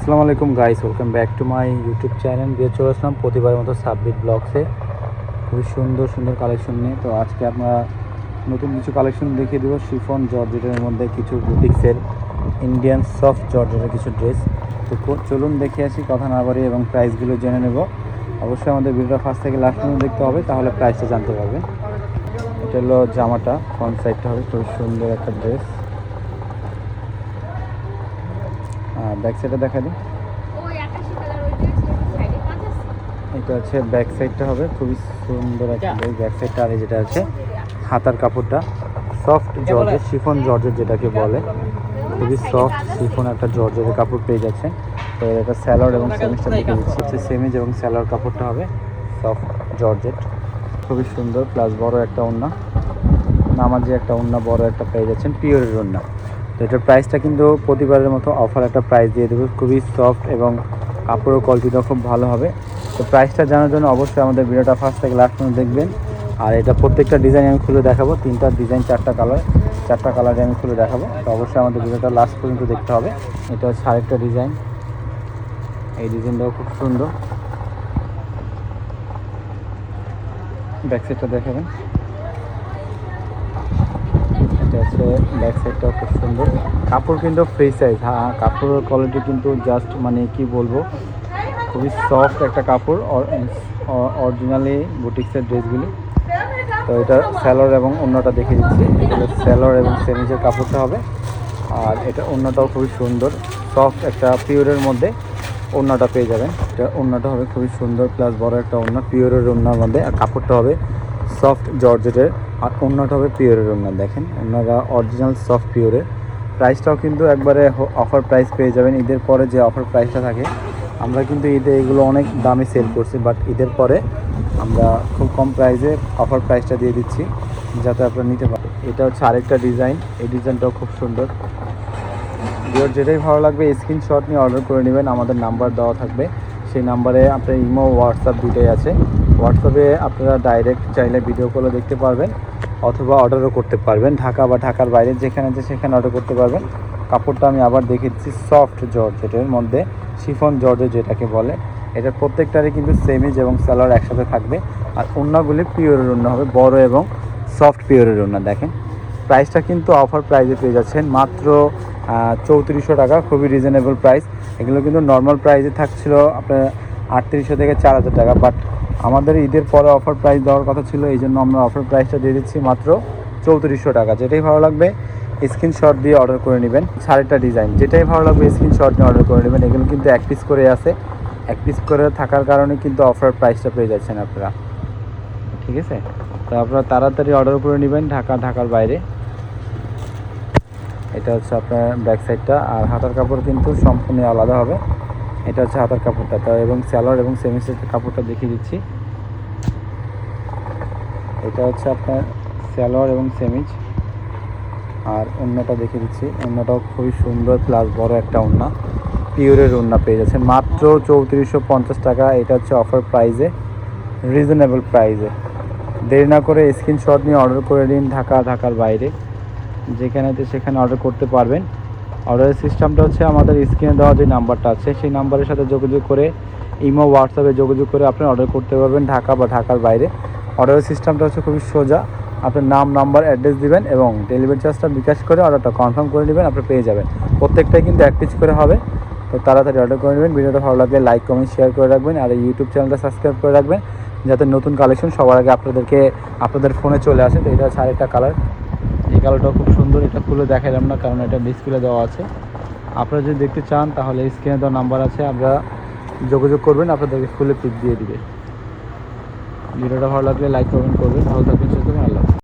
আসসালামু আলাইকুম guys, welcome back to my YouTube channel. দিয়ে চলে আসলাম প্রতিবারের মতো সাব্বির ব্লগসে খুবই সুন্দর সুন্দর কালেকশন নিয়ে। তো আজকে আমরা নতুন কিছু কালেকশন দেখিয়ে দেবো শিফন জর্জেটের মধ্যে কিছু বুটিক্সের ইন্ডিয়ান সফট জর্জেটের কিছু ড্রেস। তো চলুন দেখে আসি, কথা না বাড়িয়ে, এবং প্রাইসগুলো জেনে নেব। অবশ্যই আমাদের ভিডিওটা ফার্স্ট থেকে লাস্ট পর্যন্ত দেখতে হবে, তাহলে প্রাইসটা জানতে পারবেন। এটা হলো জামাটা, ফ্রন্ট সাইডটা হবে খুবই সুন্দর একটা ড্রেস। ব্যাক সাইডে দেখা দিই, এটা হচ্ছে ব্যাক সাইডটা হবে খুবই সুন্দর একটা ড্রেস। ব্যাক সাইডটা আর যেটা আছে হাতার কাপড়টা সফট জর্জেট, শিফন জর্জেট যেটাকে বলে, খুবই সফট শিফন একটা জর্জেটের কাপড় পেয়ে যাচ্ছে। তো এটা স্যালোয়ার এবং সেমিজটা দেখে দিচ্ছি, হচ্ছে সেমিজ এবং স্যালোয়ার কাপড়টা হবে সফট জর্জেট, খুবই সুন্দর। প্লাস বড় একটা ওড়না, নামাজি একটা ওড়না, বড় একটা পেয়ে যাচ্ছেন পিওরের ওড়না। তো এটার প্রাইসটা কিন্তু প্রতিবারের মতো অফার একটা প্রাইস দিয়ে দেবো, খুবই সফট এবং কাপড়ের কোয়ালিটিটাও খুব ভালো হবে। তো প্রাইসটা জানার জন্য অবশ্যই আমাদের ভিডিওটা ফার্স্ট থেকে লাস্ট পর্যন্ত দেখবেন। আর এটা প্রত্যেকটা ডিজাইন আমি খুলে দেখাবো, তিনটা ডিজাইন, চারটা কালারে আমি খুলে দেখাবো। তো অবশ্যই আমাদের ভিডিওটা লাস্ট পর্যন্ত দেখতে হবে। এটা হচ্ছে আরেকটা ডিজাইন, এই ডিজাইনটাও খুব সুন্দর। ব্যাক সাইডটা দেখাবেন, এটা হচ্ছে ব্যাক সাইডটাও খুব সুন্দর। কাপড় কিন্তু ফ্রি সাইজ, হ্যাঁ কাপড়ের কোয়ালিটি কিন্তু জাস্ট মানে কি বলবো, খুবই সফট একটা কাপড়, অরিজিনালি বুটিক্সের ড্রেসগুলি। তো এটা স্যালোয়ার এবং ওড়নাটা দেখে দিচ্ছি, এটা স্যালোয়ার এবং সেমিজের কাপড়টা হবে। আর এটা ওড়নাটাও খুবই সুন্দর, সফট একটা পিওরের মধ্যে ওড়নাটা পেয়ে যাবেন। এটা ওড়নাটা হবে খুবই সুন্দর, প্লাস বড় একটা ওড়না পিওরের ওড়নার মধ্যে। আর কাপড়টা হবে সফট জর্জেটের, আর ওড়নাটা হবে পিওরের ওড়না। দেখেন ওড়নাটা অরিজিনাল সফট পিওরের। প্রাইসটাও কিন্তু একবারে অফার প্রাইস পেয়ে যাবেন। ঈদের পরে যে অফার প্রাইসটা থাকে, আমরা কিন্তু ঈদে এগুলো অনেক দামে সেল করছি, বাট ঈদের পরে আমরা খুব কম প্রাইসে অফার প্রাইসটা দিয়ে দিচ্ছি, যাতে আপনারা নিতে পারেন। এটা হচ্ছে আরেকটা ডিজাইন, এই ডিজাইনটাও খুব সুন্দর। ভিডিওর যেটাই ভালো লাগবে স্ক্রিনশট নিয়ে অর্ডার করে নেবেন, আমাদের নাম্বার দেওয়া থাকবে। সেই নাম্বারে আপনার ইমো, হোয়াটসঅ্যাপ দুটোই আছে। হোয়াটসঅ্যাপে আপনারা ডাইরেক্ট চাইলে ভিডিও কলও দেখতে পারবেন, অথবা অর্ডারও করতে পারবেন। ঢাকা বা ঢাকার বাইরে যেখানে আছে সেখানে অর্ডার করতে পারবেন। কাপড়টা আমি আবার দেখে দিচ্ছি, সফট জর্জেটের মধ্যে শিফন জর্জেট যেটাকে বলে। এটা প্রত্যেকটারই কিন্তু সেমিজ এবং সালোয়ার একসাথে থাকবে। আর ওড়নাগুলি পিওরের ওড়না হবে, বড় এবং সফট পিওরের ওড়না। দেখেন প্রাইসটা কিন্তু অফার প্রাইসে পেয়ে যাচ্ছেন মাত্র 3400 টাকা, খুবই রিজনেবল প্রাইস। এগুলো কিন্তু নর্মাল প্রাইসে থাকছিল আপনার 3800 থেকে 4000 টাকা, বাট আমাদের ঈদের পরে অফার প্রাইস দেওয়ার কথা ছিল, এই জন্য আমরা অফার প্রাইসটা দিয়ে দিচ্ছি মাত্র 3400 টাকা। যেটাই ভালো লাগবে স্ক্রিনশট দিয়ে অর্ডার করে নেবেন। সাড়েটা ডিজাইন, যেটাই ভালো লাগবে স্ক্রিনশট দিয়ে অর্ডার করে নেবেন। এগুলো কিন্তু এক পিস করে আছে, এক পিস করে থাকার কারণে কিন্তু অফার প্রাইসটা পেয়ে যাচ্ছেন আপনারা, ঠিক আছে? তো আপনারা তাড়াতাড়ি অর্ডার করে নেবেন ঢাকার বাইরে। এটা হচ্ছে আপনার ব্যাক সাইডটা, আর হাতার কাপড় কিন্তু সম্পূর্ণ আলাদা হবে। এটা হচ্ছে হাতার কাপড়টা, তো এবং স্যালোয়ার এবং সেমিজের কাপড়টা দেখিয়ে দিচ্ছি। এটা হচ্ছে আপনার স্যালোয়ার এবং সেমিজ, আর ওড়নাটা দেখিয়ে দিচ্ছি। ওড়নাটাও খুবই সুন্দর, প্লাস বড় একটা ওড়না, পিওরের ওড়না পেয়ে যাচ্ছেন মাত্র 3450 টাকা। এটা হচ্ছে অফার প্রাইসে, রিজনেবল প্রাইসে। দেরি না করে স্ক্রিনশট নিয়ে অর্ডার করে দিন ঢাকার বাইরে, যেখানেতে সেখানে অর্ডার করতে পারবেন। অর্ডারের সিস্টেমটা হচ্ছে আমাদের স্ক্রিনে দেওয়া যে নাম্বারটা আছে সেই নাম্বারের সাথে যোগাযোগ করে, ইমো, হোয়াটসঅ্যাপে যোগাযোগ করে আপনি অর্ডার করতে পারবেন ঢাকা বা ঢাকার বাইরে। অর্ডারের সিস্টেমটা হচ্ছে খুবই সোজা, আপনার নাম, নাম্বার, অ্যাড্রেস দিবেন এবং ডেলিভারি চার্জটা বিকাশ করে অর্ডারটা কনফার্ম করে নেবেন, আপনি পেয়ে যাবেন। প্রত্যেকটাই কিন্তু এক পিস করে হবে। তো তাড়াতাড়ি অর্ডার করে নেবেন। ভিডিওটা ভালো লাগলে লাইক, কমেন্ট, শেয়ার করে রাখবেন। আর এই ইউটিউব চ্যানেলটা সাবস্ক্রাইব করে রাখবেন, যাতে নতুন কালেকশন সবার আগে আপনাদের ফোনে চলে আসে। তো এটা হচ্ছে আরেকটা কালার, এই কালারটাও খুব সুন্দর। এটা খুলে দেখালাম না, কারণ এটা ডিসপ্লে দেওয়া আছে। আপনারা যদি দেখতে চান তাহলে স্ক্রিনে দেওয়া নাম্বার আছে, আপনারা যোগাযোগ করবেন, আপনাদেরকে খুলে পিক দিয়ে দিবে। ভিডিওটা ভালো লাগলে লাইক, কমেন্ট করবেন। ভালো থাকবেন, সুস্থ থাকবেন, আল্লাহ।